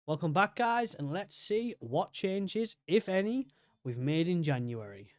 Welcome back, guys, and let's see what changes, if any, we've made in January.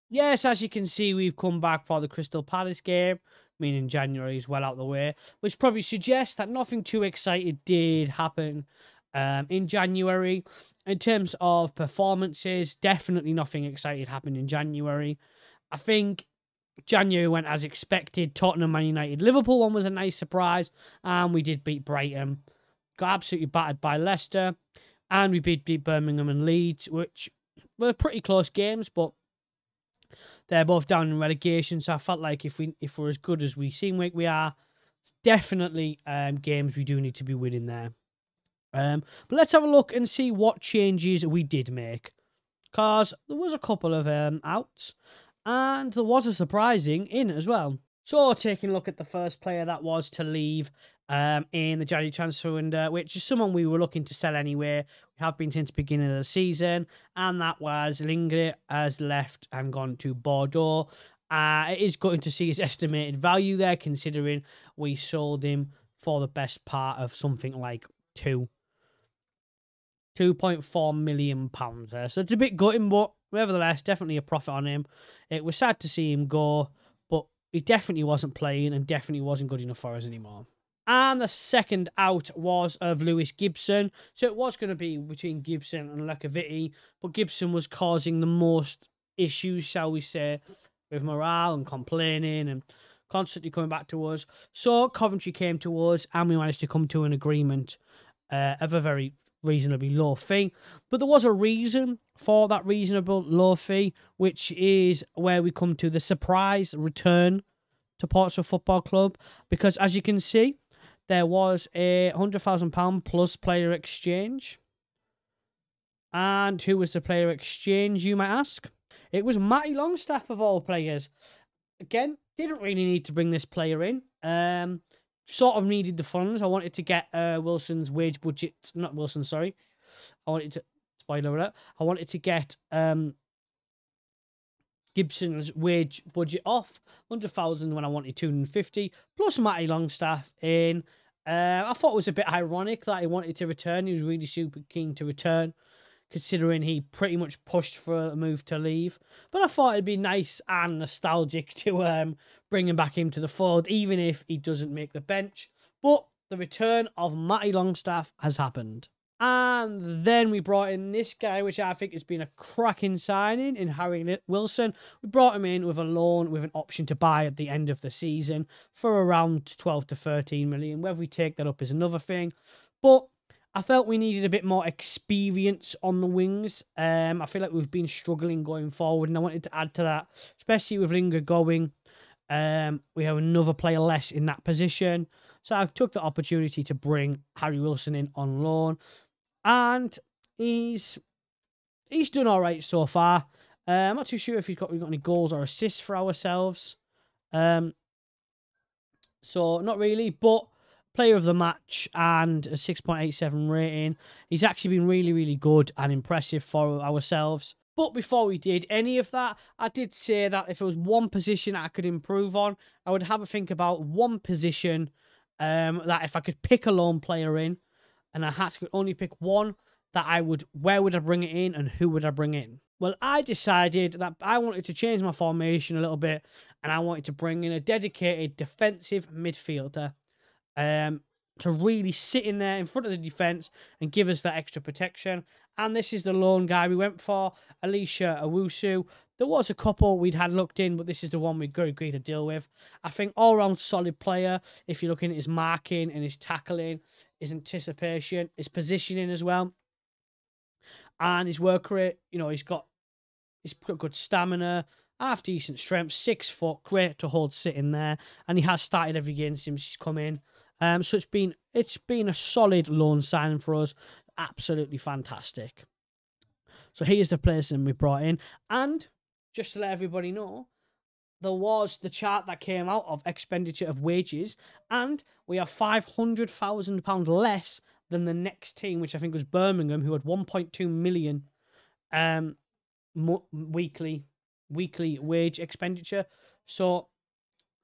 Yes, as you can see, we've come back for the Crystal Palace game, meaning January is well out the way, which probably suggests that nothing too exciting did happen in January. In terms of performances, definitely nothing exciting happened in January. I think January went as expected. Tottenham, Man United, Liverpool one was a nice surprise, and we did beat Brighton. Got absolutely battered by Leicester, and we beat Birmingham and Leeds, which were pretty close games, but they're both down in relegation. So I felt like if we're as good as we seem like we are, it's definitely games we do need to be winning there. But let's have a look and see what changes we did make, because there was a couple of outs. And there was a surprising in as well. So taking a look at the first player that was to leave in the January transfer window, which is someone we were looking to sell anyway. We have been since the beginning of the season. And that was Lingard, has left and gone to Bordeaux. It is going to see his estimated value there, considering we sold him for the best part of something like £2.4 million there. So it's a bit gutting, but nevertheless, definitely a profit on him. It was sad to see him go, but he definitely wasn't playing and definitely wasn't good enough for us anymore. And the second out was of Lewis Gibson. So it was going to be between Gibson and Lekaviti, but Gibson was causing the most issues, shall we say, with morale and complaining and constantly coming back to us. So Coventry came to us and we managed to come to an agreement of a very reasonably low fee, but there was a reason for that reasonable low fee, which is where we come to the surprise return to Portsmouth Football Club, because as you can see, there was a £100,000 plus player exchange. And who was the player exchange, you might ask? It was Matty Longstaff, of all players. Again, didn't really need to bring this player in. Sort of needed the funds. I wanted to get Wilson's wage budget. Not Wilson, sorry. I wanted to, spoiler alert, I wanted to get Gibson's wage budget off. 100,000 when I wanted 250. Plus Matty Longstaff in. I thought it was a bit ironic that he wanted to return. He was really super keen to return, considering he pretty much pushed for a move to leave. But I thought it'd be nice and nostalgic to bring him back into the fold, even if he doesn't make the bench. But the return of Matty Longstaff has happened. And then we brought in this guy, which I think has been a cracking signing in Harry Wilson. We brought him in with a loan with an option to buy at the end of the season for around 12 to 13 million. Whether we take that up is another thing. But I felt we needed a bit more experience on the wings. I feel like we've been struggling going forward, and I wanted to add to that, especially with Lingard going. We have another player less in that position. So I took the opportunity to bring Harry Wilson in on loan. And he's done all right so far. I'm not too sure if we've got any goals or assists for ourselves. So not really, but player of the match and a 6.87 rating. He's actually been really, really good and impressive for ourselves. But before we did any of that, I did say that if there was one position I could improve on, I would have a think about one position that if I could pick a lone player in, and I had to only pick one, where would I bring it in and who would I bring in? Well, I decided that I wanted to change my formation a little bit, and I wanted to bring in a dedicated defensive midfielder to really sit in there in front of the defence and give us that extra protection. And this is the lone guy we went for, Alicia Owusu. There was a couple we'd had looked in, but this is the one we'd agreed to deal with. I think all-round solid player, if you're looking at his marking and his tackling, his anticipation, his positioning as well, and his work rate. You know, he's got good stamina, half decent strength, 6 foot, great to hold sitting there, and he has started every game since he's come in. So it's been a solid loan signing for us, absolutely fantastic. So here's the person we brought in, and just to let everybody know, there was the chart that came out of expenditure of wages, and we are £500,000 less than the next team, which I think was Birmingham, who had 1.2 million weekly wage expenditure. So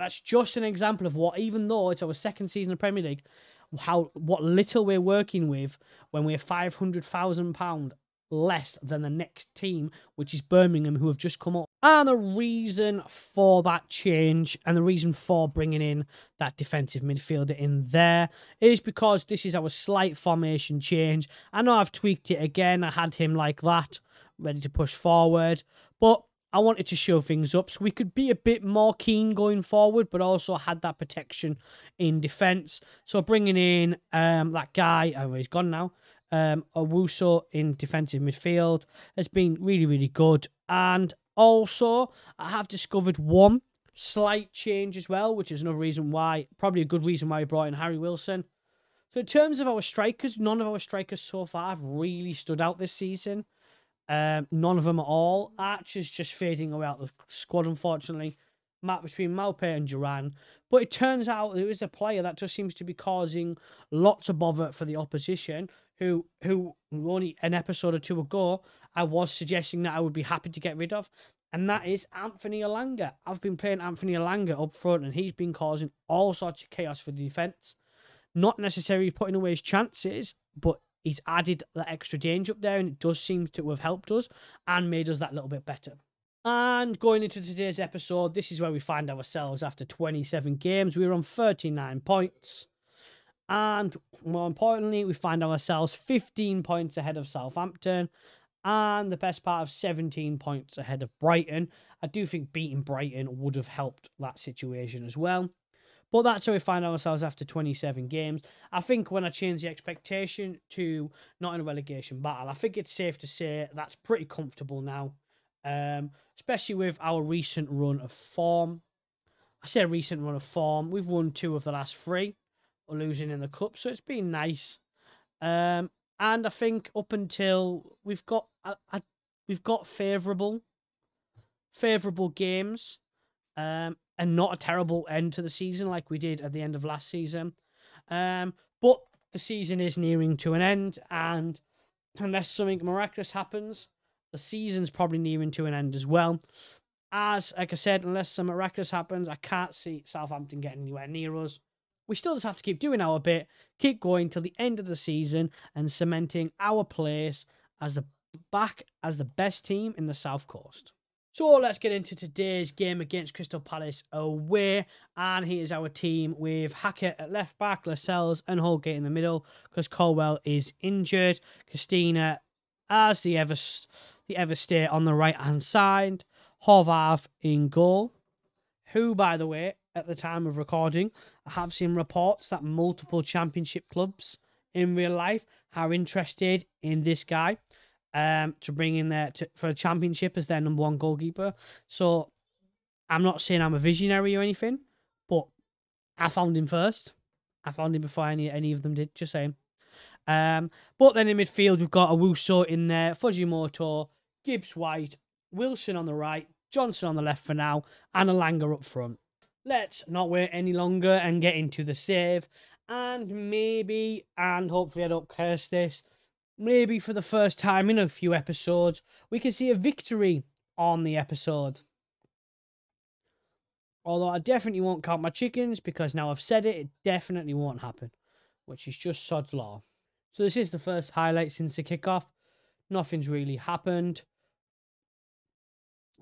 That's just an example of what, even though it's our second season of Premier League, what little we're working with when we're £500,000 less than the next team, which is Birmingham, who have just come up. And the reason for that change and the reason for bringing in that defensive midfielder in there is because this is our slight formation change. I know I've tweaked it again. I had him like that, ready to push forward, but I wanted to show things up so we could be a bit more keen going forward, but also had that protection in defence. So bringing in that guy, oh, he's gone now, Owusu in defensive midfield has been really, really good. And also, I have discovered one slight change as well, which is another reason why, probably a good reason why we brought in Harry Wilson. So in terms of our strikers, none of our strikers so far have really stood out this season. None of them at all. Archer's just fading away out the squad, unfortunately. Between Maupay and Duran. But it turns out there is a player that just seems to be causing lots of bother for the opposition, who only an episode or two ago, I was suggesting that I would be happy to get rid of. And that is Anthony Elanga. I've been playing Anthony Elanga up front, and he's been causing all sorts of chaos for the defence. Not necessarily putting away his chances, but he's added that extra danger up there, and it does seem to have helped us and made us that little bit better. And going into today's episode, this is where we find ourselves after 27 games. We're on 39 points. And more importantly, we find ourselves 15 points ahead of Southampton. And the best part of 17 points ahead of Brighton. I do think beating Brighton would have helped that situation as well. But that's how we find ourselves after 27 games. I think when I change the expectation to not in a relegation battle, I think it's safe to say that's pretty comfortable now. Especially with our recent run of form. I say recent run of form. We've won 2 of the last 3. We're losing in the cup, so it's been nice. And I think up until we've got favourable games. And not a terrible end to the season like we did at the end of last season. But the season is nearing to an end, and unless something miraculous happens, the season's probably nearing to an end as well. As, like I said, unless something miraculous happens, I can't see Southampton getting anywhere near us. We still just have to keep doing our bit, keep going till the end of the season, and cementing our place as the best team in the South Coast. So let's get into today's game against Crystal Palace away. And here's our team with Hackett at left back, Lascelles and Holgate in the middle because Colwell is injured. Christina as the Everstay on the right-hand side. Horvath in goal, who, by the way, at the time of recording, I have seen reports that multiple championship clubs in real life are interested in this guy. To bring in there for a championship as their number 1 goalkeeper. So I'm not saying I'm a visionary or anything, but I found him first. I found him before any of them did, just saying. But then in midfield, we've got Owusu in there, Fujimoto, Gibbs-White, Wilson on the right, Johnson on the left for now, and Elanga up front. Let's not wait any longer and get into the save. And maybe, and hopefully I don't curse this, maybe for the first time in a few episodes, we can see a victory on the episode. Although I definitely won't count my chickens, because now I've said it, it definitely won't happen. Which is just sod's law. So this is the first highlight since the kickoff. Nothing's really happened.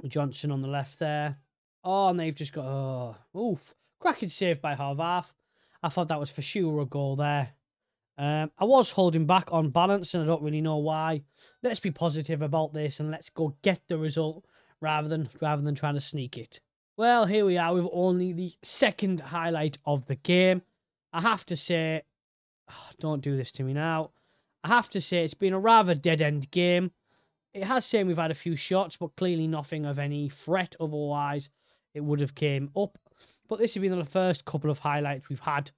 Johnson on the left there. Oh, and they've just got... oof. Cracking save by Horvath. I thought that was for sure a goal there. I was holding back on balance, and I don't really know why. Let's be positive about this, and let's go get the result rather than trying to sneak it. Well, here we are with only the second highlight of the game. I have to say, don't do this to me now. I have to say it's been a rather dead-end game. It has said we've had a few shots, but clearly nothing of any threat. Otherwise, it would have came up. But this has been the first couple of highlights we've had.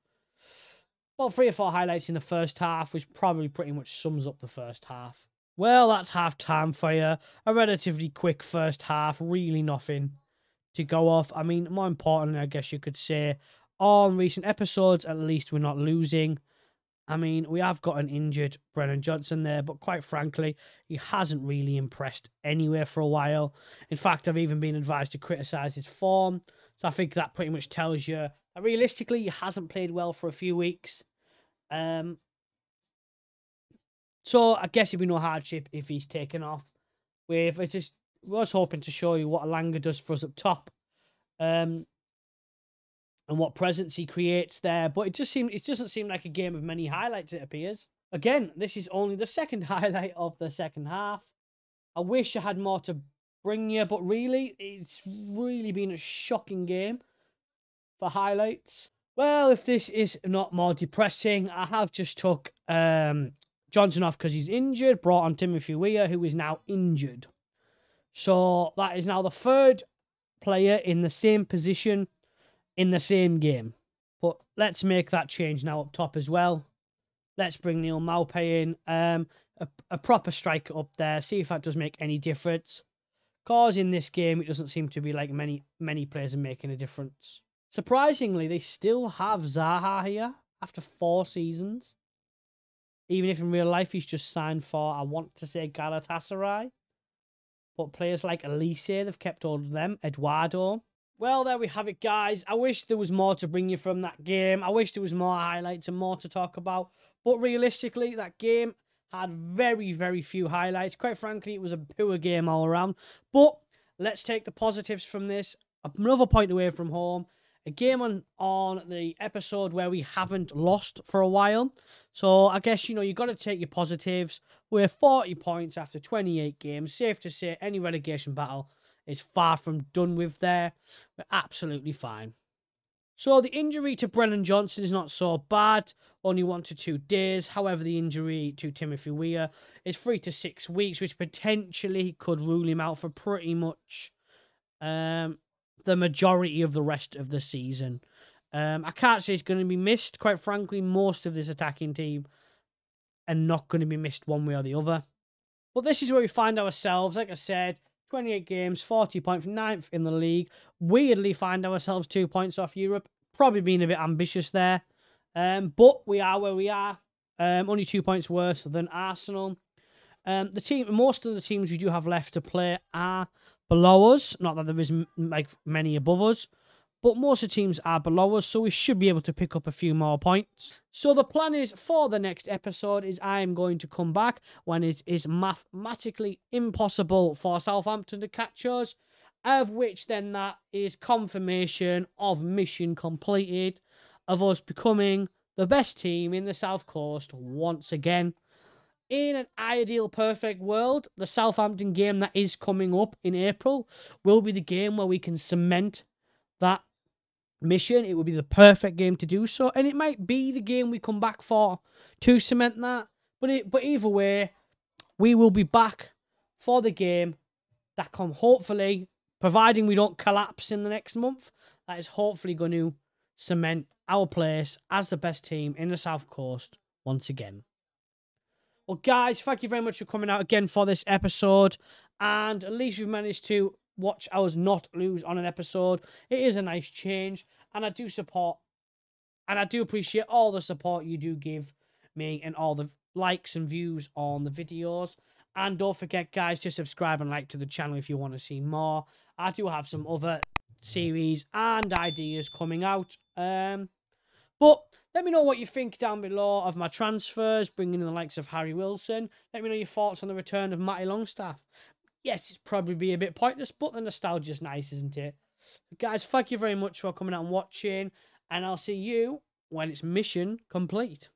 About 3 or 4 highlights in the first half, which probably pretty much sums up the first half. Well, that's half-time for you. A relatively quick first half. Really nothing to go off. I mean, more importantly, I guess you could say, on recent episodes, at least we're not losing. I mean, we have got an injured Brennan Johnson there, but quite frankly, he hasn't really impressed anywhere for a while. In fact, I've even been advised to criticise his form. So I think that pretty much tells you that realistically he hasn't played well for a few weeks. So I guess it'd be no hardship if he's taken off. I just was hoping to show you what Alanga does for us up top, and what presence he creates there. But it doesn't seem like a game of many highlights, it appears. Again, this is only the second highlight of the second half. I wish I had more to bring you, but really, it's really been a shocking game for highlights. Well, if this is not more depressing, I have just took Johnson off because he's injured, brought on Timothy Weah, who is now injured. So that is now the third player in the same position in the same game. But let's make that change now up top as well. Let's bring Neil Maupay in. A proper striker up there. See if that does make any difference. Because in this game, it doesn't seem to be like many players are making a difference. Surprisingly, they still have Zaha here after 4 seasons. Even if in real life he's just signed for, I want to say, Galatasaray. But players like Elise, they've kept hold of them. Eduardo. Well, there we have it, guys. I wish there was more to bring you from that game. I wish there was more highlights and more to talk about. But realistically, that game had very, very few highlights. Quite frankly, it was a poor game all around. But let's take the positives from this. Another point away from home. A game on the episode where we haven't lost for a while. So I guess, you got to take your positives. We're 40 points after 28 games. Safe to say any relegation battle is far from done with there. We're absolutely fine. So the injury to Brennan Johnson is not so bad. Only 1 to 2 days. However, the injury to Timothy Weah is 3 to 6 weeks, which potentially could rule him out for pretty much the majority of the rest of the season. I can't say it's going to be missed. Quite frankly, most of this attacking team are not going to be missed one way or the other. But this is where we find ourselves. Like I said, 28 games, 40 points, 9th in the league. Weirdly find ourselves 2 points off Europe. Probably being a bit ambitious there. But we are where we are. Only 2 points worse than Arsenal. Most of the teams we do have left to play are below us. Not that there is like many above us, but most of the teams are below us, so we should be able to pick up a few more points. So the plan is for the next episode is I am going to come back when it is mathematically impossible for Southampton to catch us, of which then that is confirmation of mission completed, of us becoming the best team in the South Coast once again. In an ideal, perfect world, the Southampton game that is coming up in April will be the game where we can cement that mission. It will be the perfect game to do so, and it might be the game we come back for to cement that. But either way, we will be back for the game that can hopefully, providing we don't collapse in the next month, that is hopefully going to cement our place as the best team in the South Coast once again. Well, guys, thank you very much for coming out again for this episode. And at least we've managed to watch ours not lose on an episode. It is a nice change. And I do support, and I do appreciate all the support you do give me and all the likes and views on the videos. And don't forget, guys, to subscribe and like to the channel if you want to see more. I do have some other series and ideas coming out. But let me know what you think down below of my transfers, bringing in the likes of Harry Wilson. Let me know your thoughts on the return of Matty Longstaff. Yes, it's probably be a bit pointless, but the nostalgia's nice, isn't it? But guys, thank you very much for coming out and watching, and I'll see you when it's mission complete.